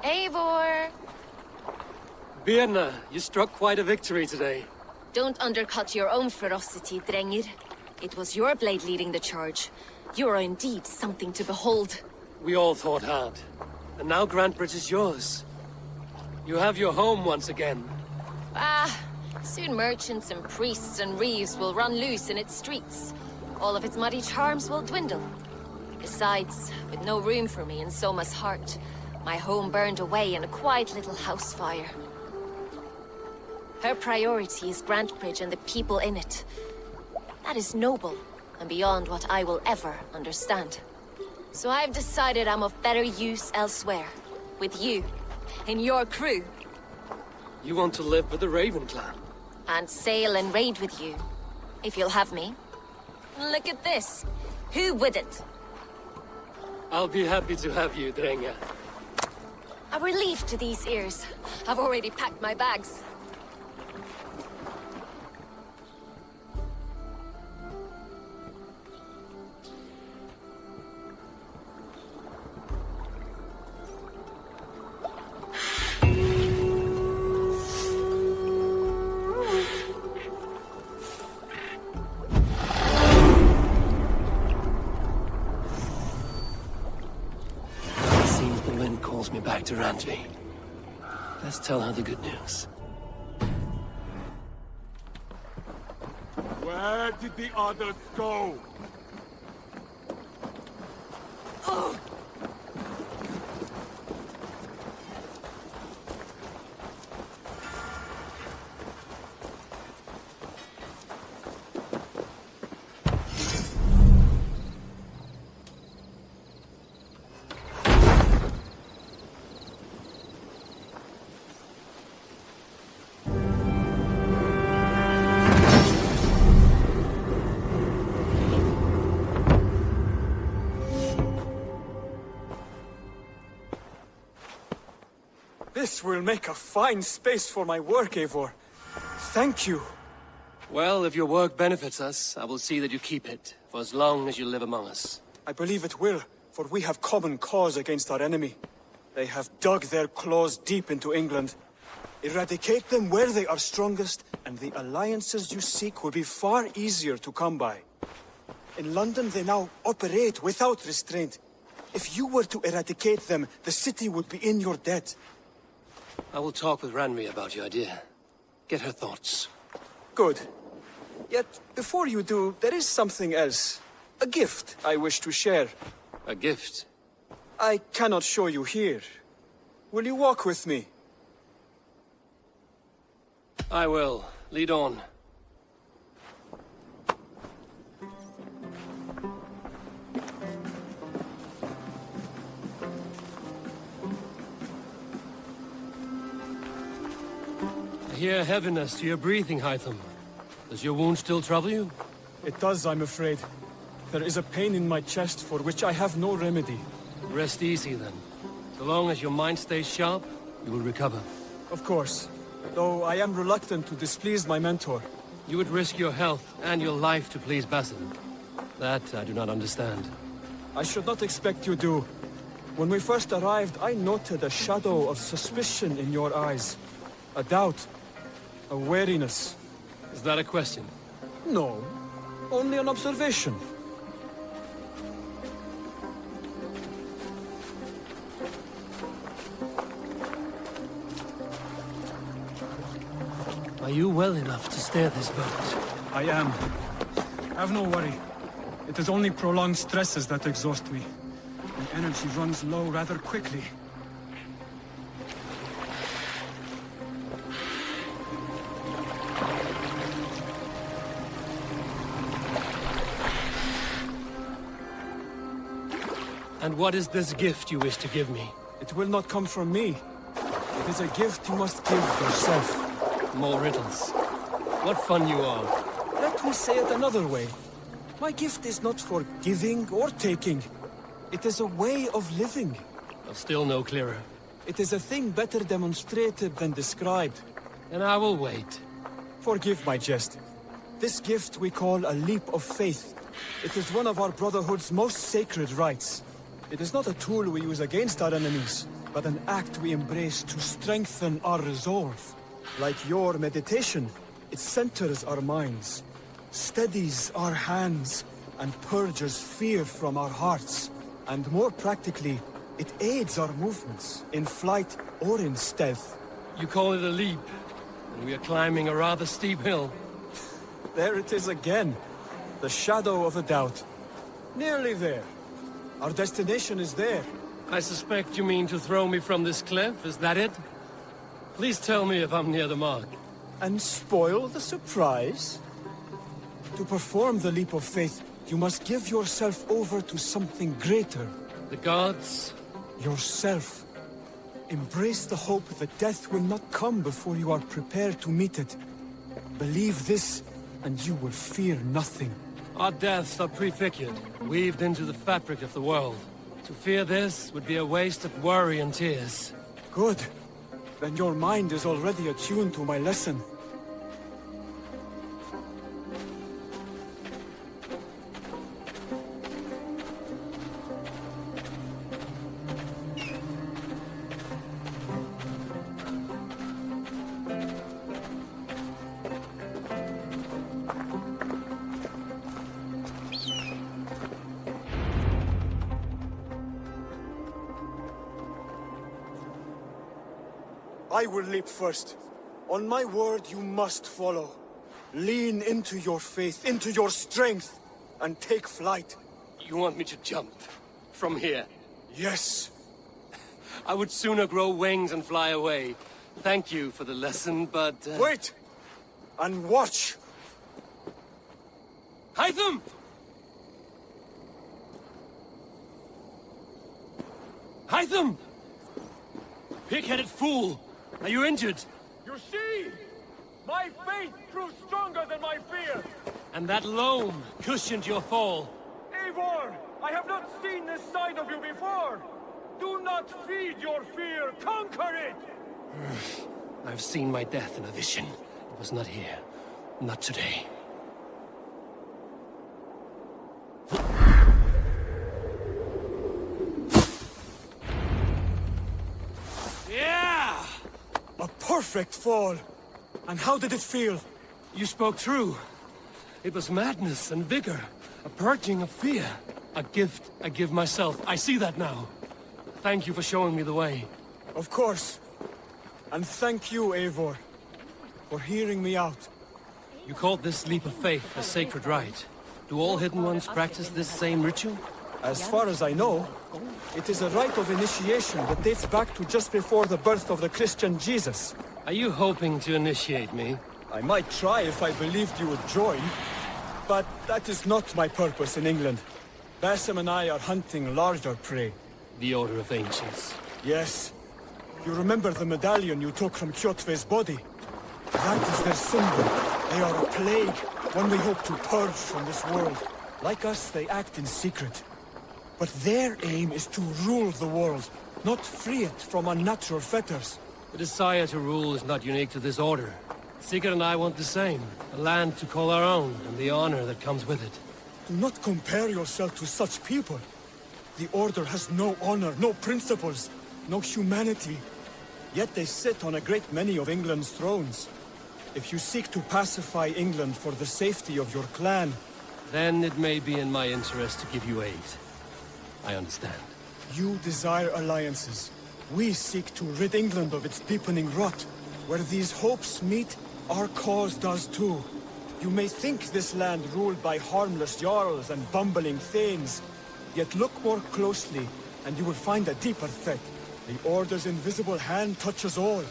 Eivor! Birna, you struck quite a victory today. Don't undercut your own ferocity, Drengir. It was your blade leading the charge. You are indeed something to behold. We all thought hard. And now Grantbridge is yours. You have your home once again. Soon merchants and priests and reeves will run loose in its streets. All of its muddy charms will dwindle. Besides, with no room for me in Soma's heart, my home burned away in a quiet little house fire. Her priority is Grantbridge and the people in it. That is noble, and beyond what I will ever understand. So I've decided I'm of better use elsewhere. With you, in your crew. You want to live with the Raven clan? And sail and raid with you, if you'll have me. Look at this. Who wouldn't? I'll be happy to have you, Drenga. A relief to these ears. I've already packed my bags. Me back to Randvi. Let's tell her the good news. Where did the others go? Oh. This will make a fine space for my work, Eivor. Thank you. Well, if your work benefits us, I will see that you keep it, for as long as you live among us. I believe it will, for we have common cause against our enemy. They have dug their claws deep into England. Eradicate them where they are strongest, and the alliances you seek will be far easier to come by. In London, they now operate without restraint. If you were to eradicate them, the city would be in your debt. I will talk with Ranri about your idea. Get her thoughts. Good. Yet, before you do, there is something else. A gift I wish to share. A gift? I cannot show you here. Will you walk with me? I will. Lead on. I hear heaviness to your breathing, Hytham. Does your wound still trouble you? It does, I'm afraid. There is a pain in my chest for which I have no remedy. Rest easy, then. So long as your mind stays sharp, you will recover. Of course. Though I am reluctant to displease my mentor. You would risk your health and your life to please Basil. That I do not understand. I should not expect you do. When we first arrived, I noted a shadow of suspicion in your eyes. A doubt. A wariness. Is that a question? No. Only an observation. Are you well enough to steer this boat? I am. Have no worry. It is only prolonged stresses that exhaust me. My energy runs low rather quickly. And what is this gift you wish to give me? It will not come from me. It is a gift you must give yourself. More riddles. What fun you are. Let me say it another way. My gift is not for giving or taking. It is a way of living. I'm still no clearer. It is a thing better demonstrated than described. And I will wait. Forgive my jest. This gift we call a leap of faith. It is one of our Brotherhood's most sacred rites. It is not a tool we use against our enemies, but an act we embrace to strengthen our resolve. Like your meditation, it centers our minds, steadies our hands, and purges fear from our hearts. And more practically, it aids our movements, in flight or in stealth. You call it a leap, and we are climbing a rather steep hill. There it is again, the shadow of a doubt. Nearly there. Our destination is there. I suspect you mean to throw me from this cliff, is that it? Please tell me if I'm near the mark. And spoil the surprise? To perform the leap of faith, you must give yourself over to something greater. The gods? Yourself. Embrace the hope that death will not come before you are prepared to meet it. Believe this, and you will fear nothing. Our deaths are prefigured, weaved into the fabric of the world. To fear this would be a waste of worry and tears. Good. Then your mind is already attuned to my lesson. I will leap first. On my word, you must follow. Lean into your faith, into your strength, and take flight. You want me to jump? From here? Yes. I would sooner grow wings and fly away. Thank you for the lesson, but... Wait! And watch! Hytham! Hytham! Pig-headed fool! Are you injured? You see? My faith grew stronger than my fear! And that loam cushioned your fall. Eivor! I have not seen this side of you before! Do not feed your fear! Conquer it! I've seen my death in a vision. It was not here. Not today. Yeah! A perfect fall! And how did it feel? You spoke true. It was madness and vigor. A purging of fear. A gift I give myself. I see that now. Thank you for showing me the way. Of course. And thank you, Eivor, for hearing me out. You called this leap of faith a sacred rite. Do all Hidden Ones practice this same ritual? As far as I know, it is a rite of initiation that dates back to just before the birth of the Christian Jesus. Are you hoping to initiate me? I might try if I believed you would join, but that is not my purpose in England. Basim and I are hunting larger prey. The Order of Ancients. Yes. You remember the medallion you took from Kjotve's body? That is their symbol. They are a plague, one we hope to purge from this world. Like us, they act in secret. But their aim is to rule the world, not free it from unnatural fetters. The desire to rule is not unique to this order. Sigurd and I want the same. A land to call our own, and the honor that comes with it. Do not compare yourself to such people. The Order has no honor, no principles, no humanity. Yet they sit on a great many of England's thrones. If you seek to pacify England for the safety of your clan... Then it may be in my interest to give you aid. I understand. You desire alliances. We seek to rid England of its deepening rot. Where these hopes meet, our cause does too. You may think this land ruled by harmless jarls and bumbling thanes. Yet look more closely, and you will find a deeper threat. The Order's invisible hand touches all.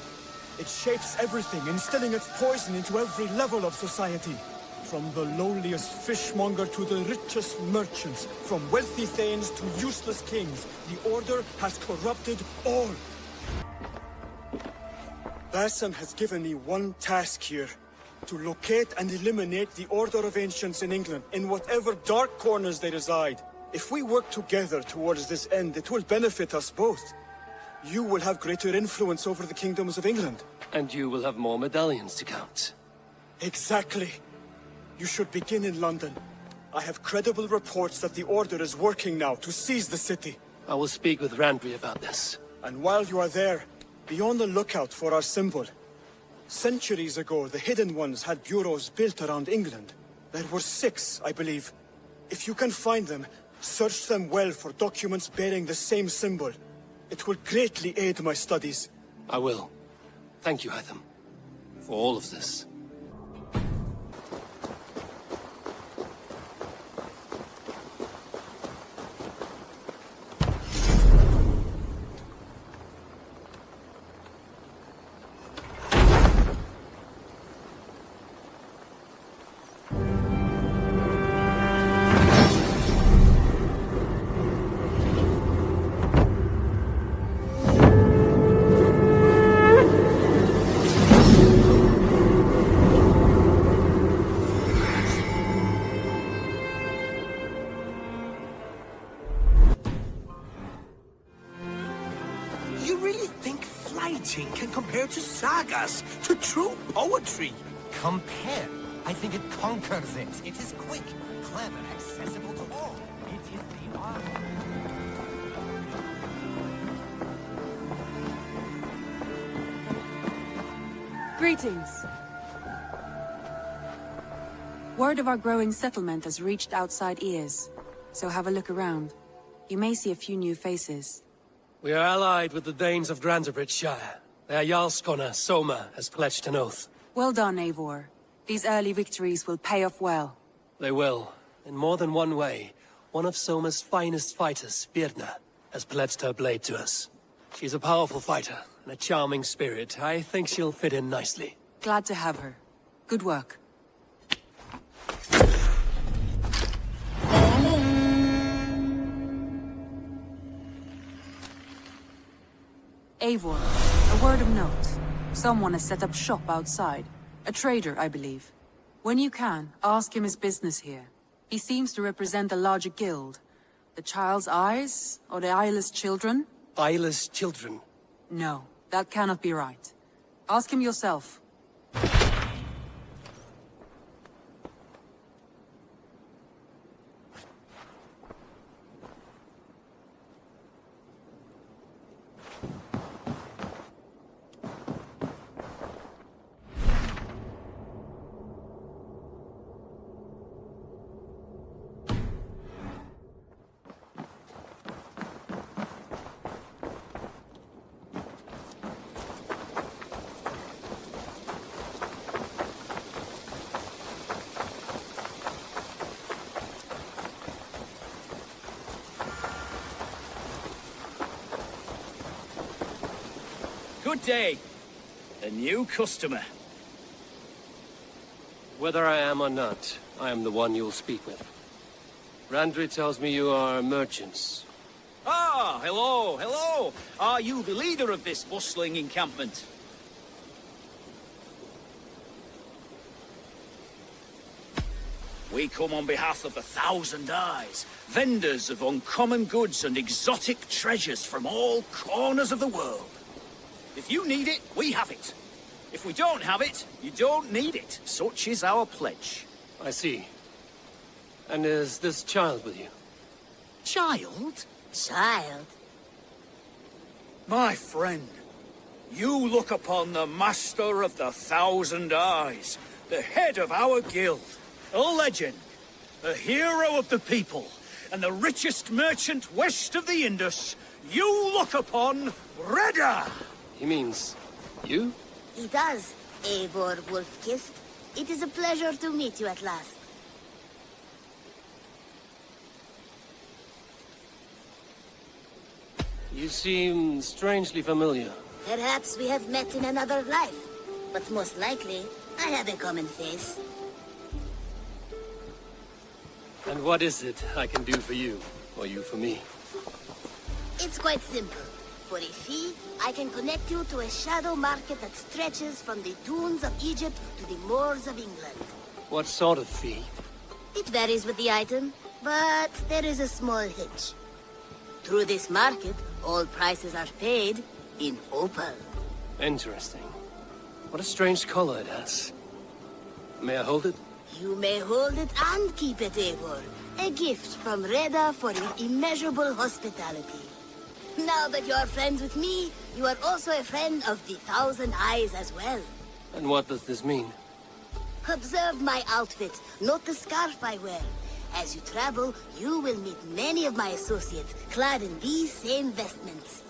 It shapes everything, instilling its poison into every level of society. From the lowliest fishmonger to the richest merchants, from wealthy thanes to useless kings, the Order has corrupted all. Basim has given me one task here. To locate and eliminate the Order of Ancients in England, in whatever dark corners they reside. If we work together towards this end, it will benefit us both. You will have greater influence over the kingdoms of England. And you will have more medallions to count. Exactly. You should begin in London. I have credible reports that the Order is working now to seize the city. I will speak with Randri about this. And while you are there, be on the lookout for our symbol. Centuries ago, the Hidden Ones had bureaus built around England. There were 6, I believe. If you can find them, search them well for documents bearing the same symbol. It will greatly aid my studies. I will. Thank you, Hytham, for all of this. You really think fighting can compare to sagas, to true poetry? Compare. I think it conquers it. It is quick, clever, accessible to all. It is the art. Greetings. Word of our growing settlement has reached outside ears, so have a look around. You may see a few new faces. We are allied with the Danes of Shire. Their Jarlskona, Soma, has pledged an oath. Well done, Eivor. These early victories will pay off well. They will. In more than one way. One of Soma's finest fighters, Birna, has pledged her blade to us. She's a powerful fighter, and a charming spirit. I think she'll fit in nicely. Glad to have her. Good work. Eivor, a word of note. Someone has set up shop outside. A trader, I believe. When you can, ask him his business here. He seems to represent a larger guild. The Child's Eyes? Or the Eyeless Children? Eyeless children. No, that cannot be right. Ask him yourself. Good day. A new customer. Whether I am or not, I am the one you'll speak with. Randri tells me you are merchants. Ah, hello, hello. Are you the leader of this bustling encampment? We come on behalf of the Thousand Eyes, vendors of uncommon goods and exotic treasures from all corners of the world. If you need it, we have it. If we don't have it, you don't need it. Such is our pledge. I see. And is this child with you? Child? Child? My friend, you look upon the master of the Thousand Eyes, the head of our guild, a legend, a hero of the people, and the richest merchant west of the Indus. You look upon Reda! He means you? He does, Eivor Wolf-Kissed. It is a pleasure to meet you at last. You seem strangely familiar. Perhaps we have met in another life, but most likely, I have a common face. And what is it I can do for you, or you for me? It's quite simple. For a fee, I can connect you to a shadow market that stretches from the dunes of Egypt to the moors of England. What sort of fee? It varies with the item, but there is a small hitch. Through this market, all prices are paid in opal. Interesting. What a strange color it has. May I hold it? You may hold it and keep it, Eivor. A gift from Reda for your immeasurable hospitality. Now that you're friends with me, you are also a friend of the Thousand Eyes as well. And what does this mean? Observe my outfit, note the scarf I wear. As you travel, you will meet many of my associates clad in these same vestments.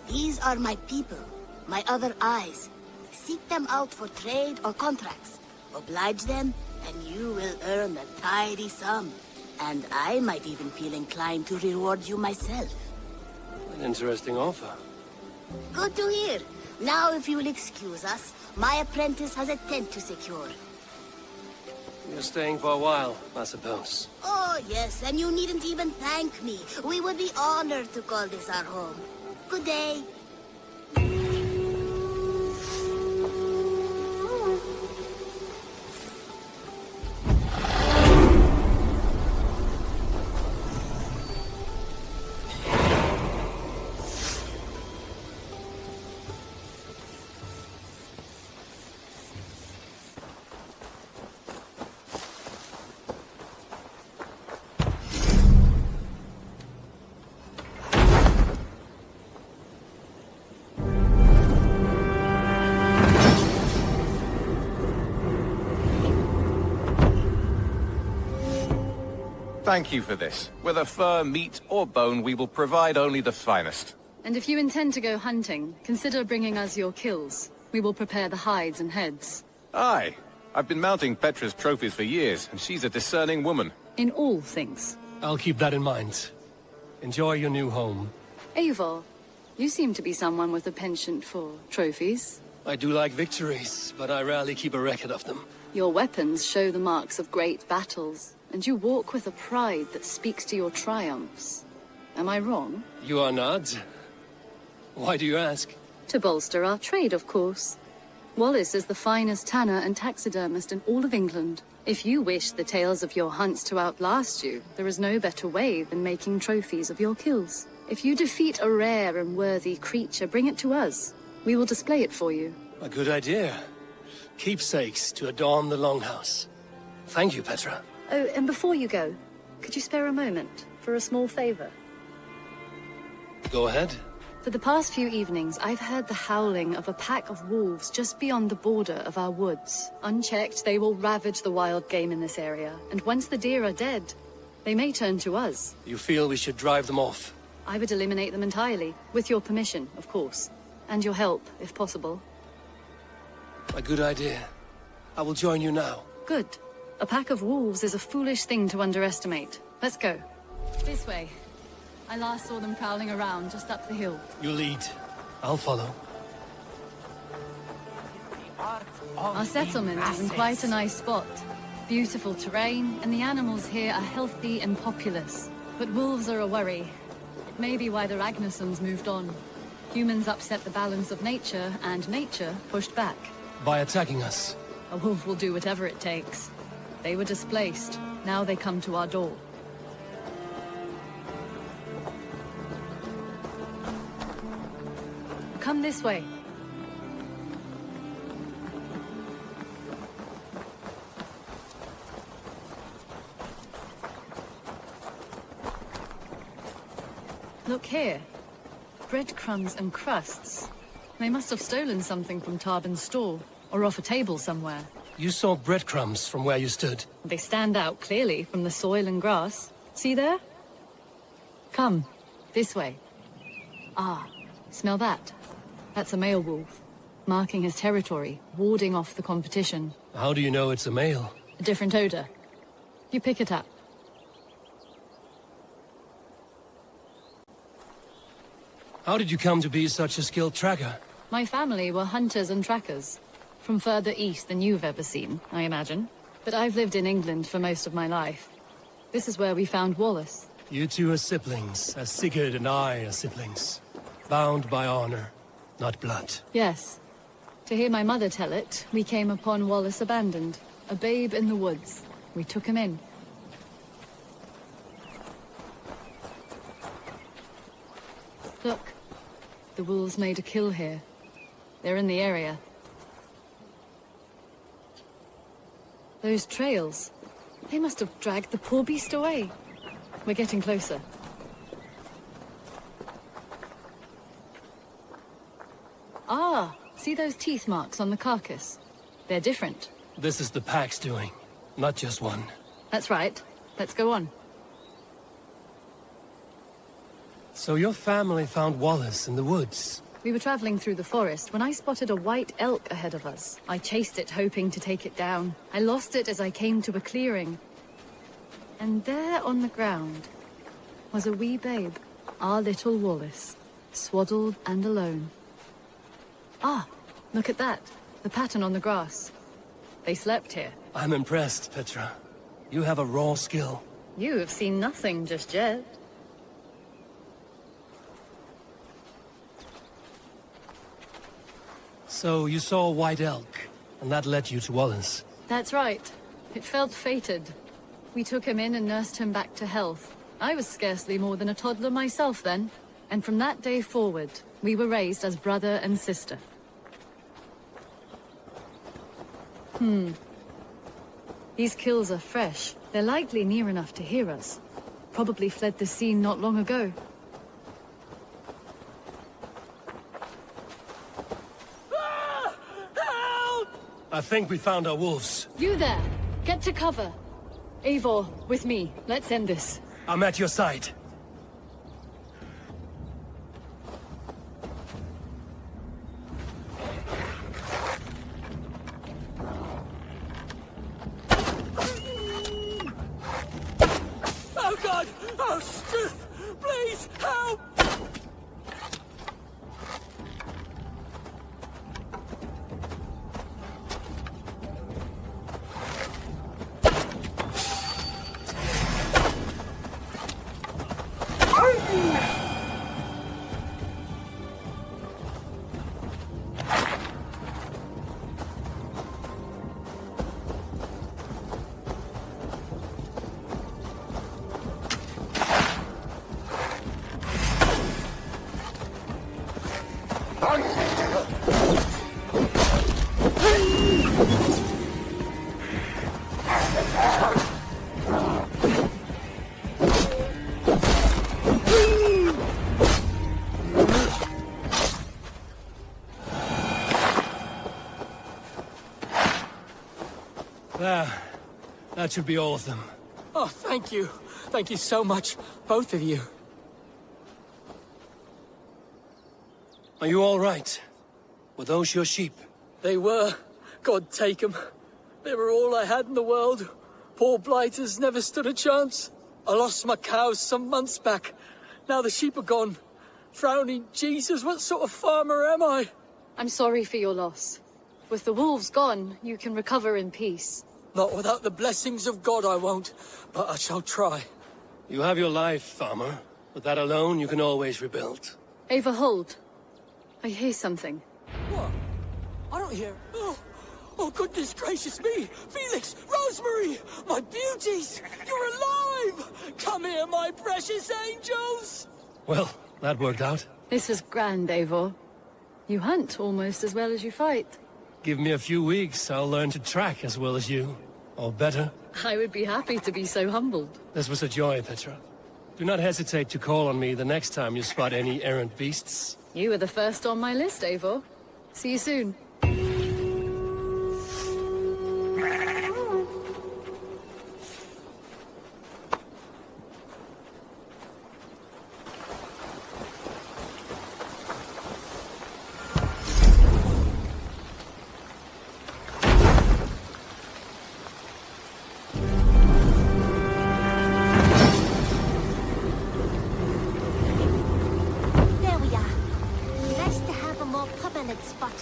These are my people, my other eyes. Seek them out for trade or contracts. Oblige them, and you will earn a tidy sum. And I might even feel inclined to reward you myself. An interesting offer. Good to hear. Now, if you will excuse us, my apprentice has a tent to secure. You're staying for a while, I suppose. Oh, yes, and you needn't even thank me. We would be honored to call this our home. Good day. Thank you for this. Whether fur, meat, or bone, we will provide only the finest. And if you intend to go hunting, consider bringing us your kills. We will prepare the hides and heads. Aye. I've been mounting Petra's trophies for years, and she's a discerning woman. In all things. I'll keep that in mind. Enjoy your new home. Eivor, you seem to be someone with a penchant for trophies. I do like victories, but I rarely keep a record of them. Your weapons show the marks of great battles, and you walk with a pride that speaks to your triumphs. Am I wrong? You are not. Why do you ask? To bolster our trade, of course. Wallace is the finest tanner and taxidermist in all of England. If you wish the tales of your hunts to outlast you, there is no better way than making trophies of your kills. If you defeat a rare and worthy creature, bring it to us. We will display it for you. A good idea. Keepsakes to adorn the longhouse. Thank you, Petra. Oh, and before you go, could you spare a moment for a small favor? Go ahead. For the past few evenings, I've heard the howling of a pack of wolves just beyond the border of our woods. Unchecked, they will ravage the wild game in this area, and once the deer are dead, they may turn to us. You feel we should drive them off? I would eliminate them entirely, with your permission, of course. And your help, if possible. A good idea. I will join you now. Good. A pack of wolves is a foolish thing to underestimate. Let's go. This way. I last saw them prowling around just up the hill. You lead. I'll follow. Our settlement is in quite a nice spot. Beautiful terrain, and the animals here are healthy and populous. But wolves are a worry. It may be why the Ragnarsons moved on. Humans upset the balance of nature, and nature pushed back. By attacking us? A wolf will do whatever it takes. They were displaced. Now they come to our door. Come this way. Look here. Breadcrumbs and crusts. They must have stolen something from Tarbin's store, or off a table somewhere. You saw breadcrumbs from where you stood. They stand out clearly from the soil and grass. See there? Come, this way. Ah, smell that? That's a male wolf, marking his territory, warding off the competition. How do you know it's a male? A different odor. You pick it up. How did you come to be such a skilled tracker? My family were hunters and trackers. From further east than you've ever seen, I imagine. But I've lived in England for most of my life. This is where we found Wallace. You two are siblings, as Sigurd and I are siblings. Bound by honor, not blood. Yes. To hear my mother tell it, we came upon Wallace abandoned. A babe in the woods. We took him in. Look. The wolves made a kill here. They're in the area. Those trails. They must have dragged the poor beast away. We're getting closer. Ah, see those teeth marks on the carcass? They're different. This is the pack's doing, not just one. That's right. Let's go on. So your family found Wallace in the woods. We were traveling through the forest when I spotted a white elk ahead of us. I chased it, hoping to take it down. I lost it as I came to a clearing. And there on the ground was a wee babe, our little Wallace, swaddled and alone. Ah, look at that. The pattern on the grass. They slept here. I'm impressed, Petra. You have a raw skill. You have seen nothing just yet. So you saw a white elk, and that led you to Wallace. That's right. It felt fated. We took him in and nursed him back to health. I was scarcely more than a toddler myself then. And from that day forward, we were raised as brother and sister. These kills are fresh. They're likely near enough to hear us. Probably fled the scene not long ago. I think we found our wolves. You there! Get to cover! Eivor, with me. Let's end this. I'm at your side. Oh God! Oh, Striff! Please, help! There. That should be all of them. Oh, thank you. Thank you so much, both of you. Are you all right? Were those your sheep? They were. God take them. They were all I had in the world. Poor blighters never stood a chance. I lost my cows some months back. Now the sheep are gone. Frowning Jesus, what sort of farmer am I? I'm sorry for your loss. With the wolves gone, you can recover in peace. Not without the blessings of God I won't, but I shall try. You have your life, farmer. With that alone, you can always rebuild. Ava, hold. I hear something. What? I don't hear... Oh, goodness gracious me! Felix! Rosemary! My beauties! You're alive! Come here, my precious angels! Well, that worked out. This is grand, Eivor. You hunt almost as well as you fight. Give me a few weeks, I'll learn to track as well as you. Or better. I would be happy to be so humbled. This was a joy, Petra. Do not hesitate to call on me the next time you spot any errant beasts. You were the first on my list, Eivor. See you soon. There we are. Nice to have a more permanent spot.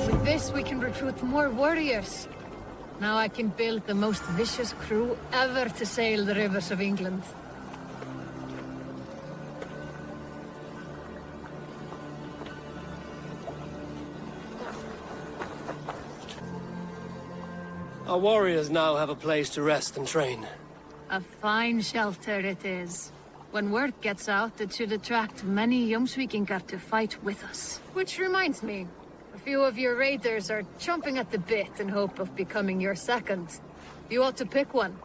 With this, we can recruit more warriors. Now I can build the most vicious crew ever to sail the rivers of England. Our warriors now have a place to rest and train. A fine shelter it is. When word gets out, it should attract many Jomsvikingar to fight with us. Which reminds me, a few of your raiders are chomping at the bit in hope of becoming your second. You ought to pick one.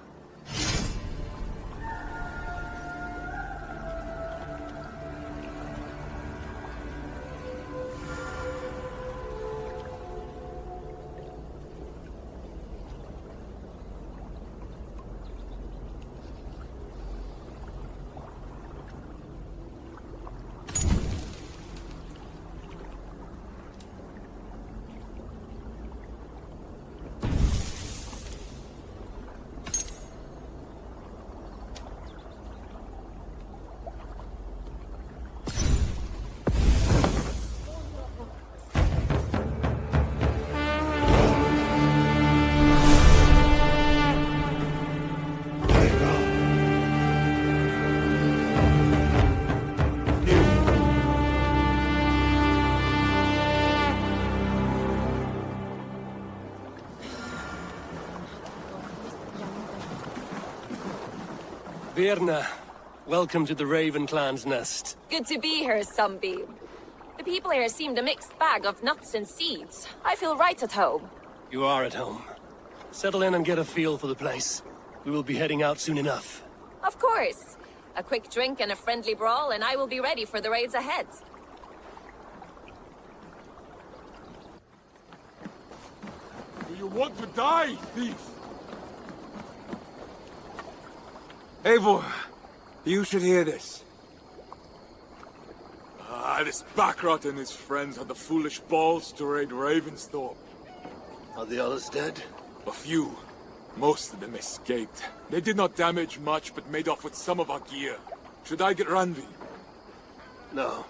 Birna, welcome to the Raven Clan's nest. Good to be here, Sunbeam. The people here seemed a mixed bag of nuts and seeds. I feel right at home. You are at home. Settle in and get a feel for the place. We will be heading out soon enough. Of course. A quick drink and a friendly brawl, and I will be ready for the raids ahead. Do you want to die, thief? Eivor, you should hear this. This Backrot and his friends had the foolish balls to raid Ravensthorpe. Are the others dead? A few. Most of them escaped. They did not damage much, but made off with some of our gear. Should I get Randvi? No.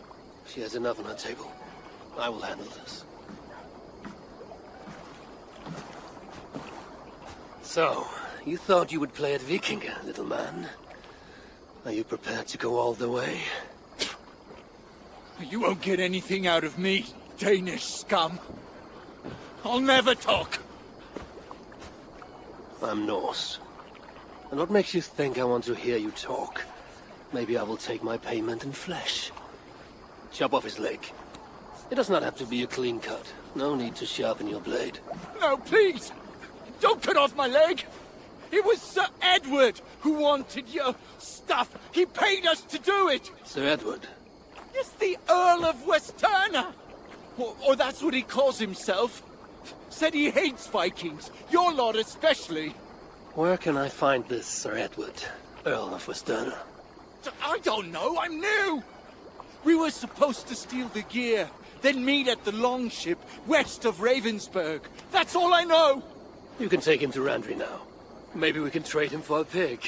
She has enough on her table. I will handle this. So, you thought you would play at Vikinga, little man? Are you prepared to go all the way? You won't get anything out of me, Danish scum. I'll never talk. I'm Norse. And what makes you think I want to hear you talk? Maybe I will take my payment in flesh. Chop off his leg. It does not have to be a clean cut. No need to sharpen your blade. No, please! Don't cut off my leg! It was Sir Edward who wanted your stuff. He paid us to do it! Sir Edward? Yes, the Earl of Westerna! Or that's what he calls himself. Said he hates Vikings, your lot especially. Where can I find this Sir Edward, Earl of Westerna? I don't know, I'm new! We were supposed to steal the gear, then meet at the longship west of Ravensburg. That's all I know! You can take him to Randvi now. Maybe we can trade him for a pig.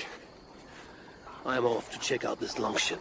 I'm off to check out this longship.